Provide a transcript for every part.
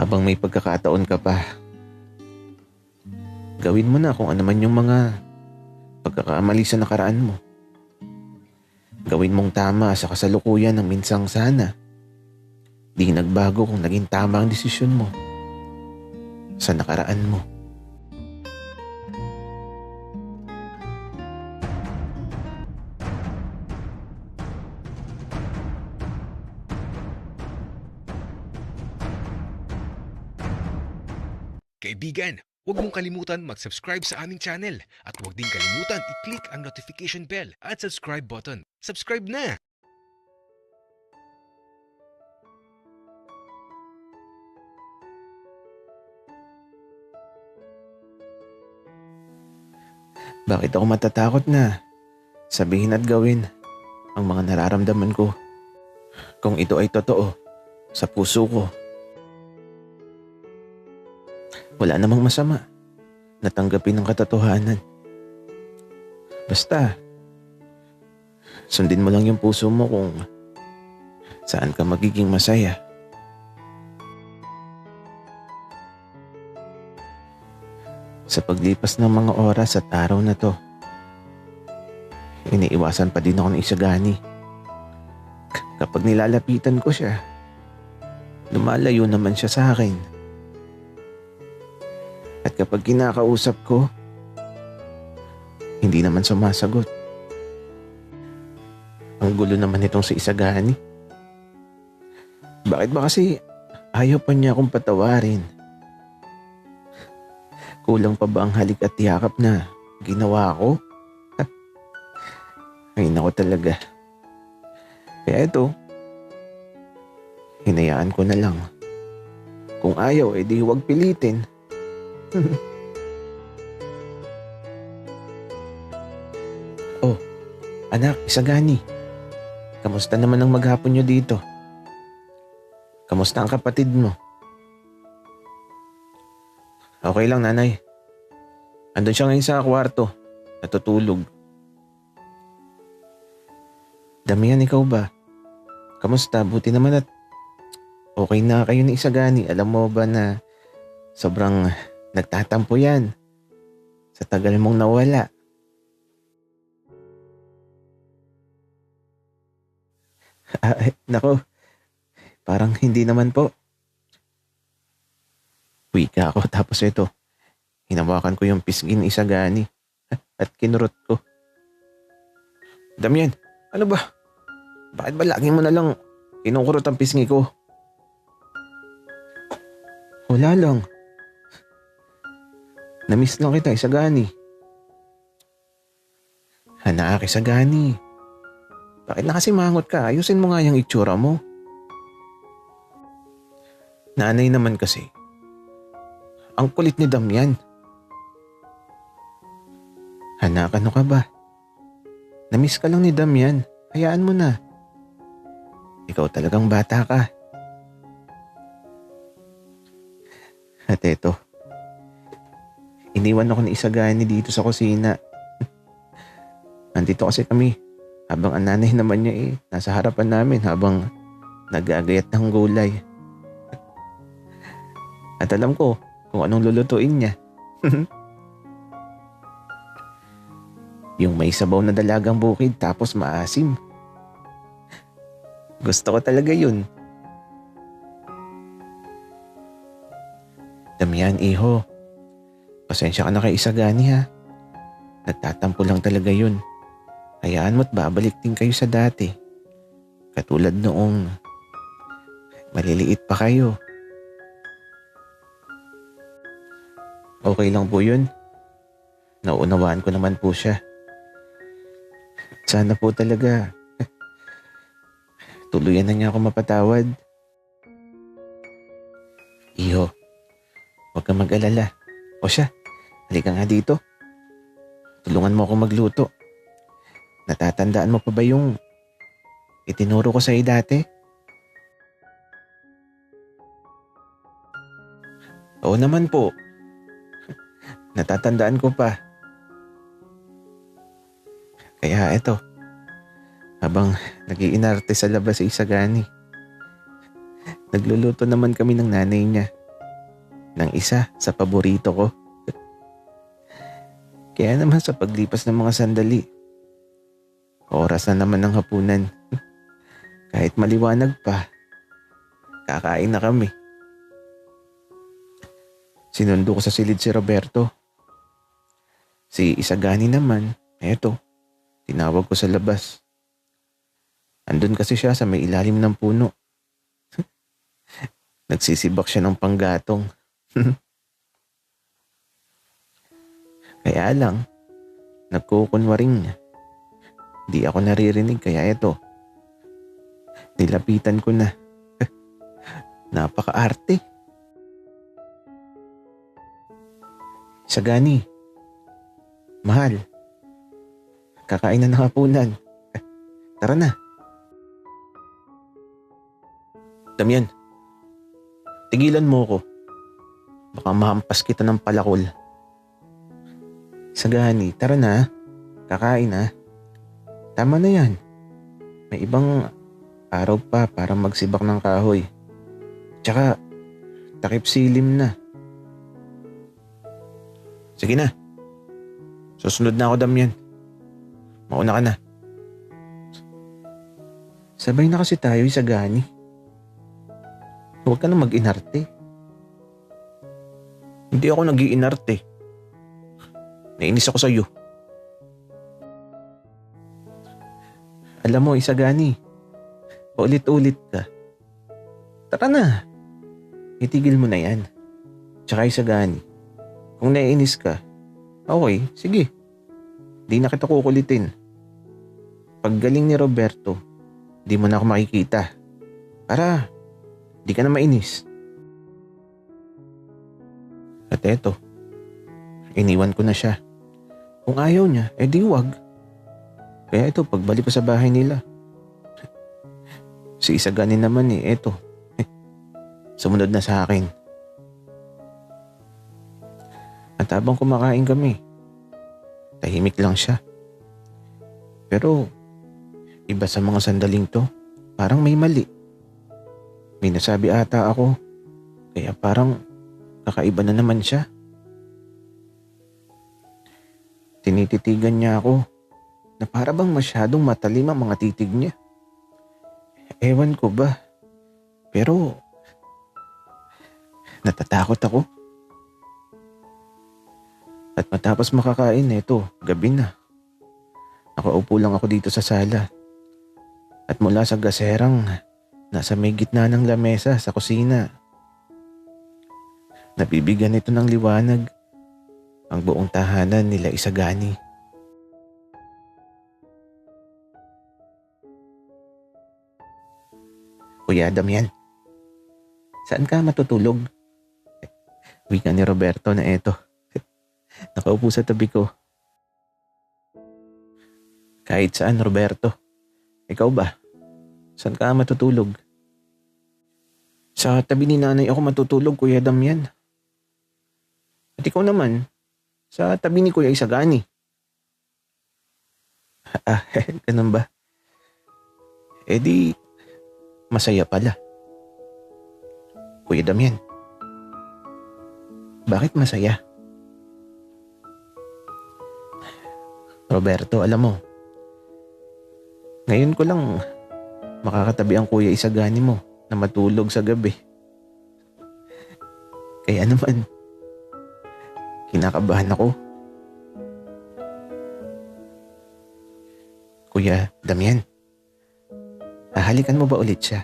Habang may pagkakataon ka pa, gawin mo na kung ano man yung mga pagkakamali sa nakaraan mo. Gawin mong tama sa kasalukuyan ng minsang sana di nagbago kung naging tama ang desisyon mo sa nakaraan mo. Kaibigan, huwag mong kalimutan mag-subscribe sa aming channel at huwag din kalimutan i-click ang notification bell at subscribe button. Subscribe na! Bakit ako matatakot na sabihin at gawin ang mga nararamdaman ko kung ito ay totoo sa puso ko? Wala namang masama na tanggapin ang katotohanan. Basta, sundin mo lang yung puso mo kung saan ka magiging masaya. Sa paglipas ng mga oras at araw na to, iniiwasan pa din ako ng Isagani. Kapag nilalapitan ko siya, lumalayo naman siya sa akin. At kapag kinakausap ko, hindi naman sumasagot. Ang gulo naman itong si Isagani. Bakit ba kasi ayaw pa niya akong patawarin? Kulang pa ba ang halik at yakap na ginawa ko? Ay nako talaga. Kaya ito, hinayaan ko na lang. Kung ayaw, edi huwag pilitin. Oh, anak, Isagani. Kamusta naman ang maghapon nyo dito? Kamusta ang kapatid mo? Okay lang, nanay. Andun siya ngayon sa kwarto. Natutulog. Damian, ikaw ba? Kamusta? Buti naman at okay na kayo ni Isagani. Alam mo ba na sobrang nagtatampo yan sa tagal mong nawala? Nako, parang hindi naman po. Wika ako tapos ito, hinawakan ko yung pisngi ni Isagani at kinurot ko. Damian, ano ba? Bakit ba lagi mo na lang kinukurot ang pisngi ko? Wala lang. Namiss lang kita, Isagani. Anak, Isagani. Bakit nakasimangot ka? Ayusin mo nga yung itsura mo. Nanay naman kasi. Ang kulit ni Damian. Anak, ano ka ba? Namiss ka lang ni Damian. Hayaan mo na. Ikaw talagang bata ka. At eto, iniwan ako ni Isagani dito sa kusina. Nandito kasi kami habang ang nanay naman niya nasa harapan namin habang nag-aagayat ng gulay. At alam ko kung anong lulutuin niya. Yung may sabaw na dalagang bukid tapos maasim. Gusto ko talaga yun. Damian, iho. Pasensya ka na kay Isagani ha. Nagtatampo lang talaga yun. Hayaan mo't babalik din kayo sa dati. Katulad noong maliliit pa kayo. Okay lang po yun. Naunawaan ko naman po siya. Sana po talaga tuluyan na niya ako mapatawad. Iho, huwag kang mag-alala. O siya, halika nga dito. Tulungan mo akong magluto. Natatandaan mo pa ba yung itinuro ko sa'yo dati? Oo naman po. Natatandaan ko pa. Kaya eto, habang nag-iinarte sa labas si Isagani, nagluluto naman kami ng nanay niya. ng isa sa paborito ko. Kaya naman sa paglipas ng mga sandali, oras na naman ng hapunan. Kahit maliwanag pa, kakain na kami. Sinundo ko sa silid si Roberto. Si Isagani naman, eto, tinawag ko sa labas. Andun kasi siya sa may ilalim ng puno. Nagsisibak siya ng panggatong. Kaya lang, nagkukunwaring niya. Di ako naririnig kaya eto. Nilapitan ko na. Napaka-arte. Sagani, mahal, kakain na ng hapunan. Tara na. Damian, tigilan mo ko. Baka mahampas kita ng palakol. Sagani, tara na. Kakain na. Tama na yan. May ibang araw pa para magsibak ng kahoy. Tsaka, takip silim na. Sige na. Susunod na ako, Damian. Mauna ka na. Sabay na kasi tayo, Isagani. Huwag ka na mag-inarte. Hindi ako nag-iinarte. Nainis ako sa'yo. Alam mo, Isagani, paulit-ulit ka. Tara na. Itigil mo na yan. Tsaka Isagani, kung naiinis ka, okay, sige. Di na kita kukulitin. Pag galing ni Roberto, di mo na ako makikita. Para, di ka na mainis. At eto, iniwan ko na siya. Kung ayaw niya, di wag. Kaya ito, pagbalik ko sa bahay nila. Si Isagani naman eto. Sumunod na sa akin. At habang kumakain kami, tahimik lang siya. Pero, iba sa mga sandaling to, parang may mali. May nasabi ata ako, kaya parang kakaiba na naman siya. Tinititigan niya ako na para bang masyadong matalim ang mga titig niya. Ewan ko ba, pero natatakot ako. At matapos makakain, gabi na. Nakaupo lang ako dito sa sala. At mula sa gaserang nasa may gitna ng lamesa sa kusina, nabibigyan ito ng liwanag ang buong tahanan nila Isagani. Kuya Damian, saan ka matutulog? Wika ni Roberto na eto. Nakaupo sa tabi ko. Kahit saan, Roberto. Ikaw ba? Saan ka matutulog? Sa tabi ni nanay ako matutulog, Kuya Damian. At ikaw naman, sa tabi ni Kuya Isagani. Ganun ba? Di, masaya pala. Kuya Damian, bakit masaya? Roberto, alam mo, ngayon ko lang makakatabi ang Kuya Isagani mo na matulog sa gabi. Kaya naman, kinakabahan ako. Kuya Damian, hahalikan mo ba ulit siya?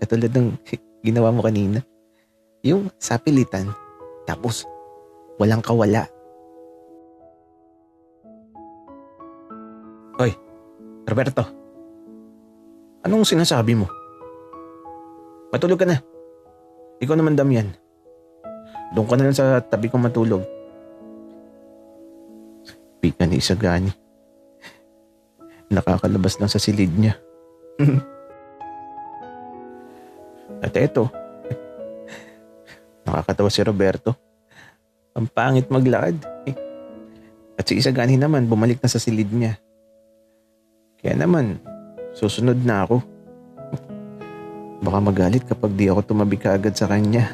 Katulad ng ginawa mo kanina. Yung sapilitan, tapos walang kawala. Hoy, Roberto. Anong sinasabi mo? Matulog ka na. Ikaw naman, Damian. Doon ka na lang sa tabi kong matulog. Pika ni Isagani. Nakakalabas lang sa silid niya. At eto, nakakatawa si Roberto. Ang pangit maglakad. At si Isagani naman bumalik na sa silid niya. Kaya naman, susunod na ako. Baka magalit kapag di ako tumabi kaagad sa kanya.